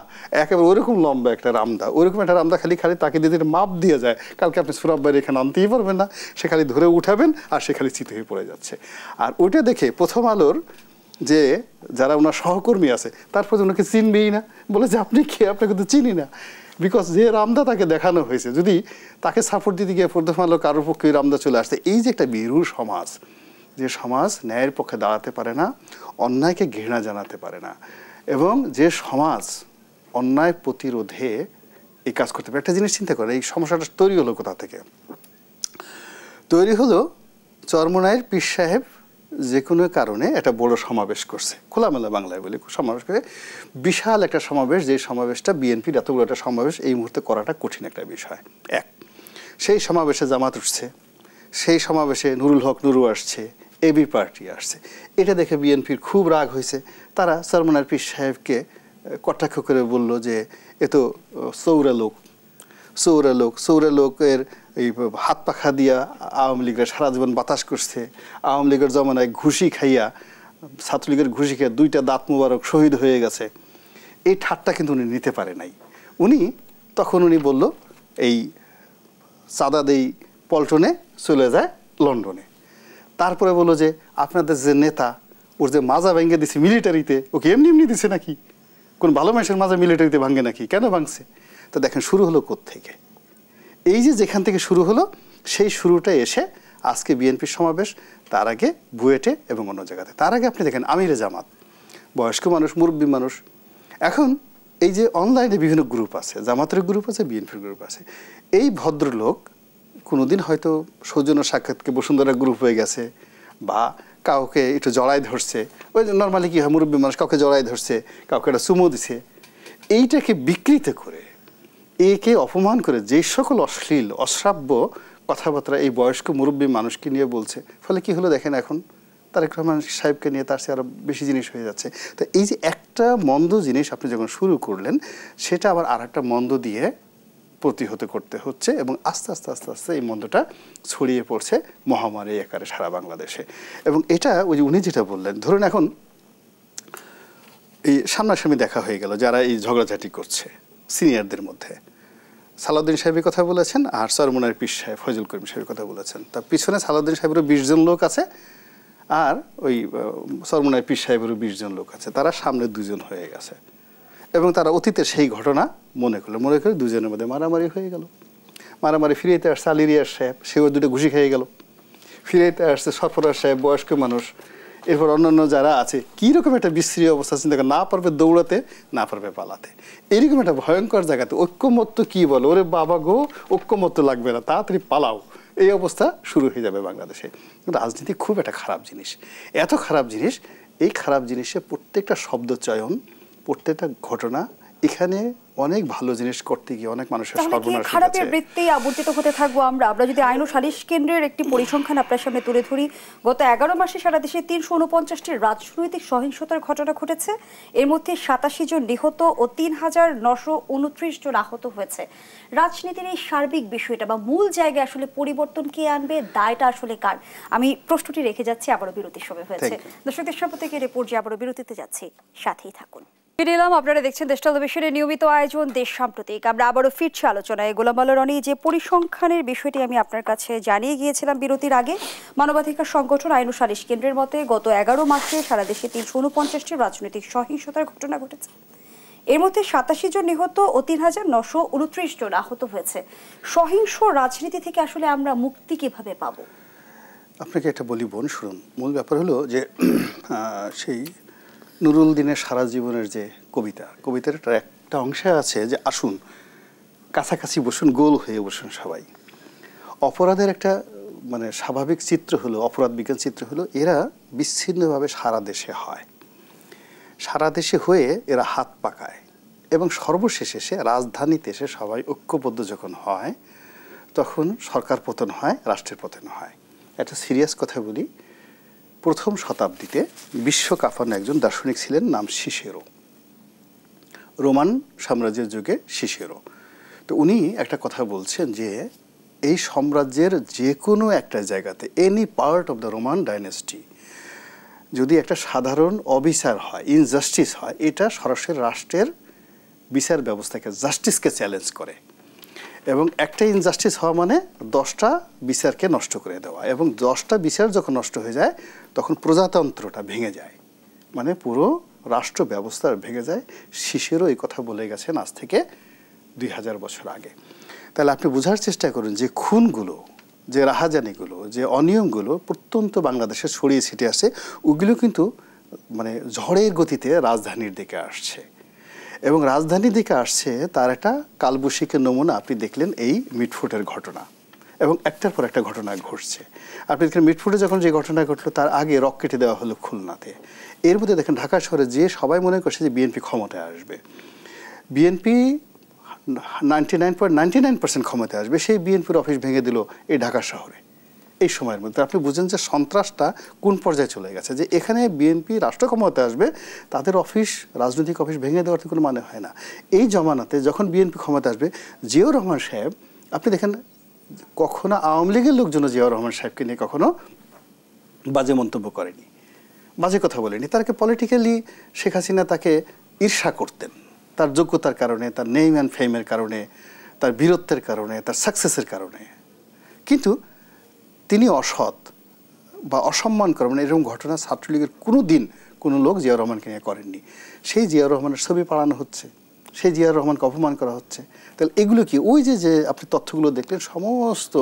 একেবারে ওইরকম লম্বা একটা রামদা, ওইরকম একটা রামদা খালি তাকে দিয়ে মাপ দিয়ে যায়, কালকে আপনি সুরাব ভাইয়ের এখানে আনতেই পারবেন না, সে খালি ধরে উঠাবেন আর সে খালি চিত হয়ে পড়ে যাচ্ছে। আর ওইটা দেখে প্রথম আলোর যে যারা ওনার সহকর্মী আছে তারপর ওনাকে চিনবেই না, বলে যে আপনি কে, আপনাকে তো চিনি না। বিকজ যে রামদা তাকে দেখানো হয়েছে, যদি তাকে সাপোর্ট দিতে গিয়ে প্রথম কারোর পক্ষে রামদা চলে আসছে, এই যে একটা বিরূঢ় সমাজ, যে সমাজ ন্যায়ের পক্ষে দাঁড়াতে পারে না, অন্যায়কে ঘৃণা জানাতে পারে না, এবং যে সমাজ অন্যায় প্রতিরোধে এই কাজ করতে পারে। একটা জিনিস চিন্তা করে, এই সমস্যাটা তৈরি হলো কোথা থেকে? তৈরি হলো চরমোনাইয়ের পীর সাহেব যে কোনো কারণে একটা বড় সমাবেশ করছে, খোলামেলা বাংলায় বলি, সমাবেশ করে, বিশাল একটা সমাবেশ, যে সমাবেশটা বিএনপির এত বড় একটা সমাবেশ এই মুহূর্তে করাটা কঠিন একটা বিষয়। এক, সেই সমাবেশে জামাত উঠছে, সেই সমাবেশে নুরুল হক নুরু আসছে, এবি পার্টি আসছে। এটা দেখে বিএনপির খুব রাগ হয়েছে। তারা চরমোনাইয়ের পীর সাহেবকে কটাক্ষ করে বলল যে এ তো সৌরা লোকের এই হাত পাখা দিয়া আওয়ামী লীগের সারা জীবন বাতাস করছে, আওয়ামী লীগের জমানায় ঘুষি খাইয়া, ছাত্রলীগের ঘুষি খেয়ে 2টা দাঁত মুবারক শহীদ হয়ে গেছে। এই ঠাট্টা কিন্তু উনি নিতে পারে নাই। তখন উনি বলল এই চাঁদা দেই পল্টনে, চলে যায় লন্ডনে। তারপরে বললো যে আপনাদের যে নেতা, ওর যে মাজা ভেঙে দিছে মিলিটারিতে, ওকে এমনি দিছে নাকি? কোন ভালো মানুষের মাজা মিলিটারিতে ভাঙে নাকি? কেন ভাঙছে? তো দেখেন শুরু হলো কোত্থেকে। এই যে যেখান থেকে শুরু হলো, সেই শুরুটা এসে আজকে বিএনপির সমাবেশ, তার আগে বুয়েটে এবং অন্য জায়গাতে। তার আগে আপনি দেখেন আমিরে জামাত, বয়স্ক মানুষ, মুরব্বী মানুষ। এখন এই যে অনলাইনে বিভিন্ন গ্রুপ আছে, জামাতের গ্রুপ আছে, বিএনপির গ্রুপ আছে। এই ভদ্রলোক কোনোদিন হয়তো সৌজন্য সাক্ষাৎকে বসুন্ধরা গ্রুপ হয়ে গেছে, বা কাউকে একটু জড়াই ধরছে, ওই নর্মালি কী হয়, মুরব্বী মানুষ কাউকে জড়াই ধরছে, কাউকে একটা চুমো দিছে। এইটাকে বিকৃত করে, একে অপমান করে যে সকল অশ্লীল অশ্রাব্য কথাবার্তা এই বয়স্ক মুরব্বী মানুষকে নিয়ে বলছে, ফলে কি হলো দেখেন, এখন তারেক রহমান সাহেবকে নিয়ে তার চেয়ে আরও বেশি জিনিস হয়ে যাচ্ছে। তো এই যে একটা মন্দ জিনিস আপনি যখন শুরু করলেন, সেটা আবার আর একটা মন্দ দিয়ে প্রতিহত করতে হচ্ছে, এবং আস্তে আস্তে এই মন্দটা ছড়িয়ে পড়ছে মহামারী আকারে সারা বাংলাদেশে। এবং এটা ওই যে উনি যেটা বললেন, ধরুন এখন এই সামনাসামনি দেখা হয়ে গেল যারা এই ঝগড়াঝাটি করছে সিনিয়রদের মধ্যে, সালাউদ্দিন সাহেবের কথা বলেছেন, আর চরমোনাইয়ের পীর সাহেব ফয়জুল করিম সাহেবের কথা বলেছেন। তার পিছনে সালাউদ্দিন সাহেবেরও 20 জন লোক আছে, আর ওই চরমোনাইয়ের পীর সাহেবেরও 20 জন লোক আছে। তারা সামনে 2 জন হয়ে গেছে, এবং তারা অতীতে সেই ঘটনা মনে করে 2 জনের মধ্যে মারামারি হয়ে গেল। মারামারি ফিরেতে আসছে আলিরিয়ার সাহেব, সেও 2টা ঘুষি খেয়ে গেল। ফিরেতে আসছে সরফরাজ সাহেব, বয়স্ক মানুষ। এরপর অন্যান্য যারা আছে, কীরকম একটা বিশ্রী অবস্থা চিন্তা করে, না পারবে দৌড়াতে, না পারবে পালাতে। এইরকম একটা ভয়ঙ্কর জায়গাতে ঐক্যমত্য কি বলো, ওরে বাবা গো, ঐক্যমত্য লাগবে না, তাড়াতাড়ি পালাও, এই অবস্থা শুরু হয়ে যাবে বাংলাদেশে। রাজনীতি খুব একটা খারাপ জিনিস, এত খারাপ জিনিস। এই খারাপ জিনিসে প্রত্যেকটা শব্দ চয়ন, প্রত্যেকটা ঘটনা, এখানে অনেক ভালো জিনিস করতে গিয়ে অনেক মানুষের সর্বনাশ হচ্ছে। খারাপের বৃত্তি আবর্তিত হতে থাকবো আমরা। যদি আইন ও সালিশ কেন্দ্রের একটি পরিসংখ্যান আপনার সামনে তুলে ধরি, গত 11 মাসে সারা দেশে 349টি রাজনৈতিক সহিংসতার ঘটনা ঘটেছে। এর মধ্যে 87 জন নিহত ও 3929 জন আহত হয়েছে। রাজনীতির এই সার্বিক বিষয়টা বা মূল জায়গায় আসলে পরিবর্তন কে আনবে, দায়টা আসলে কার? আমি প্রশ্নটি রেখে যাচ্ছি, আবারও বিরতির সময় হয়েছে। দর্শকদের সব থেকে রিপোর্ট যে আবারও বিরতিতে যাচ্ছি, সাথেই থাকুন। এলাম, আপনারা দেখছেন দেশ টেলিভিশনের নিয়মিত আয়োজন দেশ সাম্প্রতিক। আমরা আবারও ফিরছি আলোচনায়। গোলাম মাওলা রনি, যে পরিসংখ্যানের বিষয়টি আমি আপনার কাছে জানিয়ে গিয়েছিলাম বিরতির আগে, মানবাধিকার সংগঠন আইন ও সালিশ কেন্দ্রের মতে গত 11 মাসে সারা দেশে 349টি রাজনৈতিক সহিংসতার ঘটনা ঘটেছে। এর মধ্যে 87 জন নিহত ও 3929 জন আহত হয়েছে। সহিংস রাজনীতি থেকে আসলে আমরা মুক্তি কিভাবে পাবো? আপনাকে একটা বলি বোন, শুনুন। মূল ব্যাপার হলো যে সেই নুরুল দিনের সারা জীবনের যে কবিতার একটা অংশে আছে যে আসুন কাছাকাছি বসুন, গোল হয়ে বসুন সবাই। অপরাধের একটা মানে স্বাভাবিক চিত্র হলো, অপরাধ বিজ্ঞান চিত্র হলো, এরা বিচ্ছিন্নভাবে সারা দেশে হয়, সারা দেশে হয়ে এরা হাত পাকায়, এবং সর্বশেষে এসে রাজধানীতে এসে সবাই ঐক্যবদ্ধ যখন হয়, তখন সরকার পতন হয়, রাষ্ট্রের পতন হয়। একটা সিরিয়াস কথা বলি, প্রথম শতাব্দীতে বিশ্ব কাঁপানো একজন দার্শনিক ছিলেন, নাম সিসেরো, রোমান সাম্রাজ্যের যুগে সিসেরো। তো উনি একটা কথা বলছেন যে এই সাম্রাজ্যের যে কোনো একটা জায়গাতে, any part of the Roman dynasty, যদি একটা সাধারণ অবিচার হয়, ইনজাস্টিস হয়, এটা সরাসরি রাষ্ট্রের বিচার ব্যবস্থাকে, জাস্টিসকে চ্যালেঞ্জ করে, এবং একটা ইনজাস্টিস হওয়া মানে 10টা বিচারকে নষ্ট করে দেওয়া, এবং 10টা বিচার যখন নষ্ট হয়ে যায় তখন প্রজাতন্ত্রটা ভেঙে যায়, মানে পুরো রাষ্ট্র ব্যবস্থা ভেঙে যায়। শিশিরও এই কথা বলে গেছেন আজ থেকে 2000 বছর আগে। তাহলে আপনি বোঝার চেষ্টা করুন যে খুনগুলো, যে রাহাজানিগুলো, যে অনিয়মগুলো প্রত্যন্ত বাংলাদেশে ছড়িয়ে ছিটিয়ে আসে, ওগুলো কিন্তু মানে ঝড়ের গতিতে রাজধানীর দিকে আসছে। এবং রাজধানীর দিকে আসছে তার একটা কালবৈশাখীর নমুনা আপনি দেখলেন এই মিটফুটের ঘটনা, এবং একটার পর একটা ঘটনা ঘটছে। আপনি দেখেন মিটফুটে যখন যে ঘটনা ঘটলো তার আগে রক কেটে দেওয়া হলো খুলনাতে। এর মধ্যে দেখেন ঢাকা শহরে যে সবাই মনে করছে যে বিএনপি ক্ষমতায় আসবে, বিএনপি 99.99% ক্ষমতায় আসবে, সেই বিএনপির অফিস ভেঙে দিল এই ঢাকা শহরে এই সময়ের মধ্যে। আপনি বুঝেন যে সন্ত্রাসটা কোন পর্যায়ে চলে গেছে, যে এখানে বিএনপি রাষ্ট্র ক্ষমতায় আসবে, তাদের অফিস, রাজনৈতিক অফিস ভেঙে দেওয়ার কোনো মানে হয় না। এই জমানাতে যখন বিএনপি ক্ষমতায় আসবে, জিয়াউর রহমান সাহেব, আপনি দেখেন কখনো আওয়ামী লীগের লোকজন জিয়াউর রহমান সাহেবকে নিয়ে কখনো বাজে মন্তব্য করেনি, বাজে কথা বলেনি। তাকে পলিটিক্যালি শেখ হাসিনা তাকে ঈর্ষা করতেন তার যোগ্যতার কারণে, তার নেম অ্যান্ড ফেমের কারণে, তার বীরত্বের কারণে, তার সাকসেসের কারণে। কিন্তু তিনি অসৎ বা অসম্মান করবেন এরকম ঘটনা ছাত্রলীগের কোনো দিন কোনো লোক জিয়াউর রহমানকে নিয়ে করেননি। সেই জিয়াউর রহমানের ছবি পাড়ানো হচ্ছে, সেই জিয়াউর রহমানকে অপমান করা হচ্ছে। তাহলে এগুলো কি ওই যে আপনি তথ্যগুলো দেখলেন, সমস্ত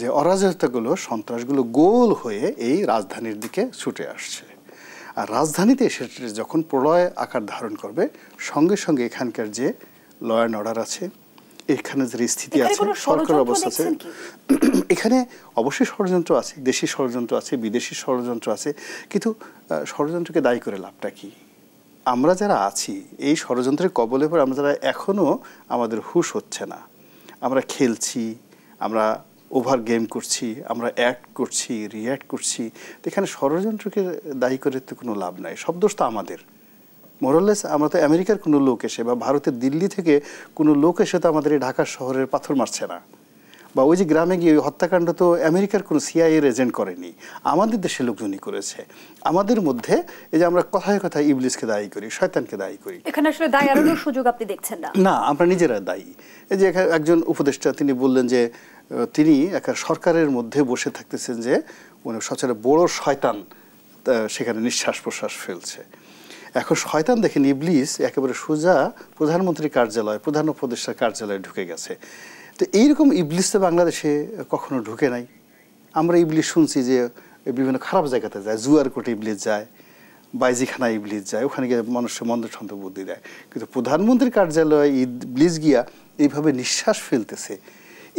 যে অরাজকতাগুলো, সন্ত্রাসগুলো গোল হয়ে এই রাজধানীর দিকে ছুটে আসছে। আর রাজধানীতে এসে যখন প্রলয় আকার ধারণ করবে, সঙ্গে সঙ্গে এখানকার যে ল অ্যান্ড অর্ডার আছে, এখানে যে স্থিতি আছে, সরকার অবস্থা আছে, এখানে অবশ্যই ষড়যন্ত্র আছে, দেশি ষড়যন্ত্র আছে, বিদেশি ষড়যন্ত্র আছে। কিন্তু ষড়যন্ত্রকে দায়ী করে লাভটা কি? আমরা যারা আছি এই ষড়যন্ত্রের কবলে পড়ে, আমরা যারা এখনও আমাদের হুঁশ হচ্ছে না, আমরা খেলছি, আমরা ওভার গেম করছি, আমরা অ্যাক্ট করছি, রিয়্যাক্ট করছি, তো এখানে ষড়যন্ত্রকে দায়ী করে তো কোনো লাভ নাই। সব দোষ তো আমাদের। মোরাললেস আমরা তো আমেরিকার কোনো লোক এসে বা ভারতের দিল্লি থেকে কোনো লোক এসে তো আমাদের এই ঢাকা শহরের পাথর মারছে না, বা ওই যে গ্রামে গিয়ে হত্যাকাণ্ড তো আমেরিকার কোনো সিআইএর এজেন্ট করেনি, আমাদের দেশের লোকজনই করেছে। আমাদের মধ্যে এই যে আমরা কথায় কথায় ইবলিসকে দায়ী করি, শয়তানকে দায়ী করি, এখানে আসলে দায় এড়ানোর সুযোগ আপনি দেখছেন না। না, আমরা নিজেরা দায়ী। এই যে একজন উপদেষ্টা তিনি বললেন যে তিনি একটা সরকারের মধ্যে বসে থাকতেছেন যে সবচেয়ে বড় শয়তান সেখানে নিঃশ্বাস প্রশ্বাস ফেলছে। এখন শয়তান দেখেন ইবলিস একেবারে সোজা প্রধানমন্ত্রীর কার্যালয়, প্রধান উপদেষ্টার কার্যালয়ে ঢুকে গেছে। তো এইরকম ইবলিস তো বাংলাদেশে কখনো ঢুকে নাই। আমরা ইবলিস শুনছি যে বিভিন্ন খারাপ জায়গাতে যায়, জুয়ার কোর্টে ইবলিস যায়, বাইজিখানা ইবলিস যায়, ওখানে গিয়ে মানুষের মন্দ ছন্দ বুদ্ধি দেয়। কিন্তু প্রধানমন্ত্রীর কার্যালয়ে ইবলিস গিয়া এইভাবে নিঃশ্বাস ফেলতেছে,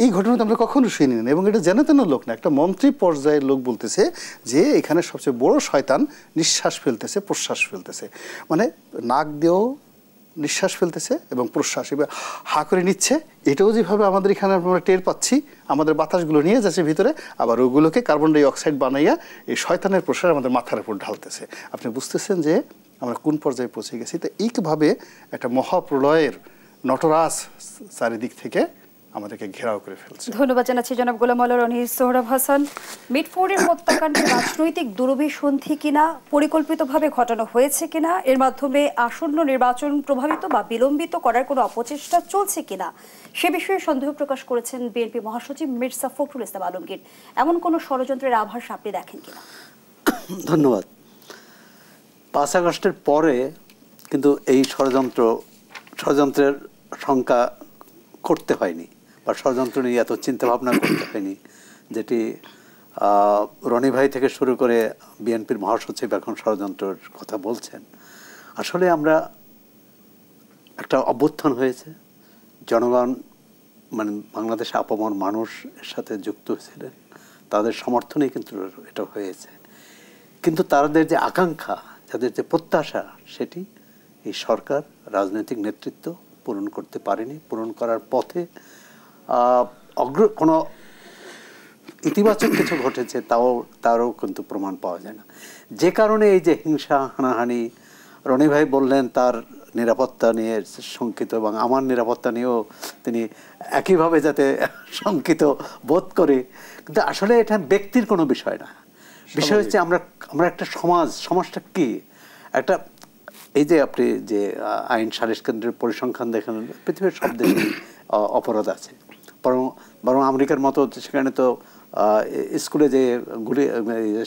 এই ঘটনা তো আমরা কখনো শুনি না। এবং এটা যেন তেন লোক না, একটা মন্ত্রী পর্যায়ের লোক বলতেছে যে এখানে সবচেয়ে বড় শয়তান নিঃশ্বাস ফেলতেছে, প্রশ্বাস ফেলতেছে, মানে নাক দিয়েও নিঃশ্বাস ফেলতেছে এবং প্রশ্বাস এবার হা করে নিচ্ছে। এটাও যেভাবে আমাদের এখানে আমরা টের পাচ্ছি, আমাদের বাতাসগুলো নিয়ে যাচ্ছে ভিতরে, আবার ওগুলোকে কার্বন ডাই অক্সাইড বানাইয়া এই শয়তানের প্রশ্বাস আমাদের মাথার উপর ঢালতেছে। আপনি বুঝতেছেন যে আমরা কোন পর্যায়ে পৌঁছে গেছি। তো এইভাবে একটা মহাপ্রলয়ের নটরাজ চারিদিক থেকে আমাদেরকে ঘেরাও করে ফেলছে। ধন্যবাদ জানাচ্ছি জনাব গোলাম মাওলা রনি, সোহরাব হাসান। মিটফোর্ডের হত্যাকাণ্ড রাজনৈতিক দুরভিসন্ধি কিনা, পরিকল্পিতভাবে ঘটানো হয়েছে কিনা, এর মাধ্যমে আসন্ন নির্বাচন প্রভাবিত বা বিলম্বিত করার কোনো অপচেষ্টা চলছে কিনা, সে বিষয়ে সন্দেহ প্রকাশ করেছেন বিএনপি মহাসচিব মির্জা ফখরুল ইসলাম আলমগীর। এমন কোনো ষড়যন্ত্রের আভাস আপনি দেখেন কিনা? ধন্যবাদ। 5 আগস্টের পরে কিন্তু এই ষড়যন্ত্রের সংখ্যা করতে হয়নি, বা ষড়যন্ত্র নিয়ে এত চিন্তা ভাবনা করতে হয়নি, যেটি রনি ভাই থেকে শুরু করে বিএনপির মহাসচিব এখন ষড়যন্ত্রের কথা বলছেন। আসলে আমরা একটা অভ্যুত্থান হয়েছে, জনগণ মানে বাংলাদেশে আপামর মানুষ এর সাথে যুক্ত হয়েছিলেন, তাদের সমর্থনেই কিন্তু এটা হয়েছে। কিন্তু তাদের যে আকাঙ্ক্ষা, তাদের যে প্রত্যাশা, সেটি এই সরকার, রাজনৈতিক নেতৃত্ব পূরণ করতে পারেনি। পূরণ করার পথে কোনো ইতিবাচক কিছু ঘটেছে তারও কিন্তু প্রমাণ পাওয়া যায় না। যে কারণে এই যে হিংসা, হানাহানি, রনি ভাই বললেন তার নিরাপত্তা নিয়ে শঙ্কিত, এবং আমার নিরাপত্তা নিয়েও তিনি একইভাবে যাতে শঙ্কিত বোধ করে। কিন্তু আসলে এটা ব্যক্তির কোনো বিষয় না, বিষয় হচ্ছে আমরা একটা সমাজটা কি একটা, এই যে আপনি যে আইন সালিশ কেন্দ্রের পরিসংখ্যান দেখেন, পৃথিবীর সব দেশে অপরাধ আছে, বরং আমেরিকার মতো সেখানে তো স্কুলে যে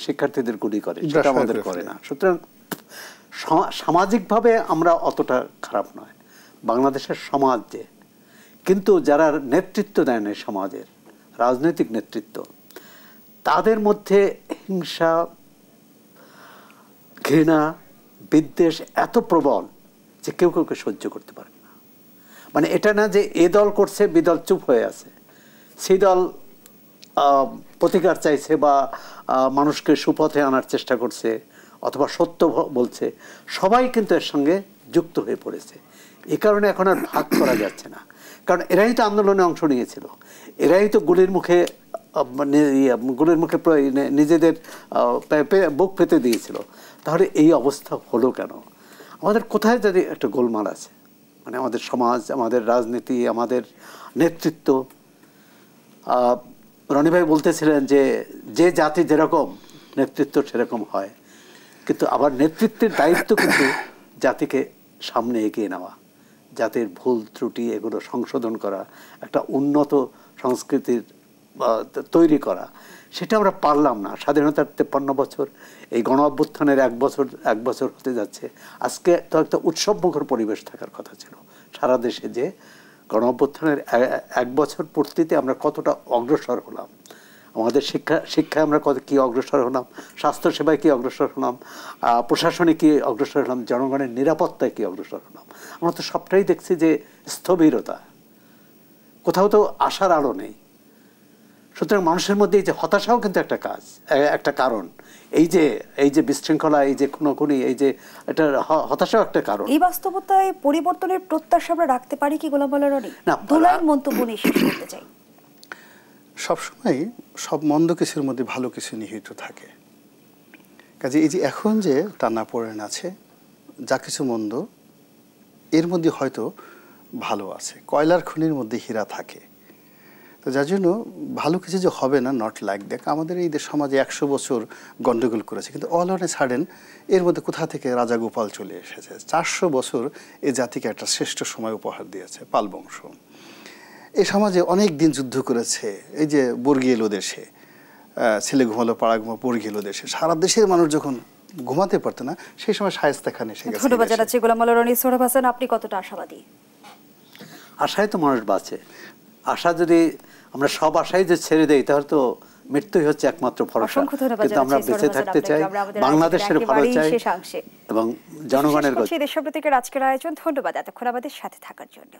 শিক্ষার্থীদের গুলি করে, সেটা আমাদের করে না। সুতরাং সামাজিকভাবে আমরা অতটা খারাপ নয়, বাংলাদেশের সমাজ যে, কিন্তু যারা নেতৃত্ব দেন এই সমাজের রাজনৈতিক নেতৃত্ব, তাদের মধ্যে হিংসা, ঘৃণা, বিদ্বেষ এত প্রবল যে কেউ কাউকে সহ্য করতে পারে না। মানে এটা না যে এ দল করছে বি দল চুপ হয়ে আছে, সেই দল প্রতিকার চাইছে বা মানুষকে সুপথে আনার চেষ্টা করছে অথবা সত্য বলছে, সবাই কিন্তু এর সঙ্গে যুক্ত হয়ে পড়েছে। এ কারণে এখন আর ভাগ করা যাচ্ছে না, কারণ এরাই তো আন্দোলনে অংশ নিয়েছিল, এরাই তো গুলির মুখে নিজেদের বুক পেতে দিয়েছিল। তাহলে এই অবস্থা হলো কেন? আমাদের কোথায় যদি একটা গোলমাল আছে, মানে আমাদের সমাজ, আমাদের রাজনীতি, আমাদের নেতৃত্ব। রনি ভাই বলতেছিলেন যে যে জাতি যেরকম নেতৃত্ব সেরকম হয়, কিন্তু আবার নেতৃত্বের দায়িত্ব কিন্তু জাতিকে সামনে এগিয়ে নেওয়া, জাতির ভুল ত্রুটি এগুলো সংশোধন করা, একটা উন্নত সংস্কৃতির তৈরি করা। সেটা আমরা পারলাম না। স্বাধীনতার 53 বছর, এই গণ অভ্যুত্থানের এক বছর হতে যাচ্ছে। আজকে তো একটা উৎসবমুখর পরিবেশ থাকার কথা ছিল সারা দেশে, যে গণ অভ্যুত্থানের 1 বছর পূর্তিতে আমরা কতটা অগ্রসর হলাম, আমাদের শিক্ষায় আমরা কি অগ্রসর হলাম, স্বাস্থ্যসেবায় কি অগ্রসর হলাম, প্রশাসনে কি অগ্রসর হলাম, জনগণের নিরাপত্তায় কি অগ্রসর হলাম। আমরা তো সবটাই দেখছি যে স্থবিরতা, কোথাও তো আশার আলো নেই। সুতরাং মানুষের মধ্যে এই যে হতাশাও কিন্তু একটা কারণ। এই যে বিশৃঙ্খলা, এই যে খুনোখুনি, এই যে এটা হতাশাও একটা কারণ। এই বাস্তবতায় পরিবর্তনের প্রত্যাশা আমরা রাখতে পারি কি গোলাম মোল্লা রনি? দুলাইন মন্তব্য নিয়ে শেষ করতে চাই। সবসময় সব মন্দ কিছুর মধ্যে ভালো কিছু নিহিত থাকে। কাজে এই যে এখন যে টানাপোড়েন আছে, যা কিছু মন্দ, এর মধ্যে হয়তো ভালো আছে। কয়লার খনির মধ্যে হীরা থাকে। তো যার জন্য ভালো কিছু যে হবে না, নট লাইক দ্যাট। আমাদের এই সমাজে 100 বছর গন্ডগোল করেছে, কিন্তু অল অন এ সাডেন এর মধ্যে কোথা থেকে রাজা গোপাল চলে এসেছে। 400 বছর এই জাতিকে একটা শ্রেষ্ঠ সময় উপহার দিয়েছে পাল বংশ। এই সমাজে অনেক দিন যুদ্ধ করেছে। এই যে বর্গি এলো দেশে, ছেলে ঘুমালো পাড়া ঘুমা, বর্গি এলো দেশে, সারা দেশের মানুষ যখন ঘুমাতে পারতো না, সেই সময় শায়েস্তা খান এসে গেছে। ধন্যবাদ জানাচ্ছি গোলাম মোল্লা রনি। সোহরাব হাসান, আপনি কতটা আশাবাদী? আশায় তো মানুষ বাঁচে। আশা যদি আমরা সব আশাই যে ছেড়ে দেই, তাহলে তো মৃত্যুই হচ্ছে একমাত্র ভরসা। কিন্তু আমরা বেঁচে থাকতে চাই, বাংলাদেশের ভালো চাই এবং জনগণের। দেশপ্রতীকের আজকের আয়োজন। ধন্যবাদ এতক্ষণ আমাদের সাথে থাকার জন্য।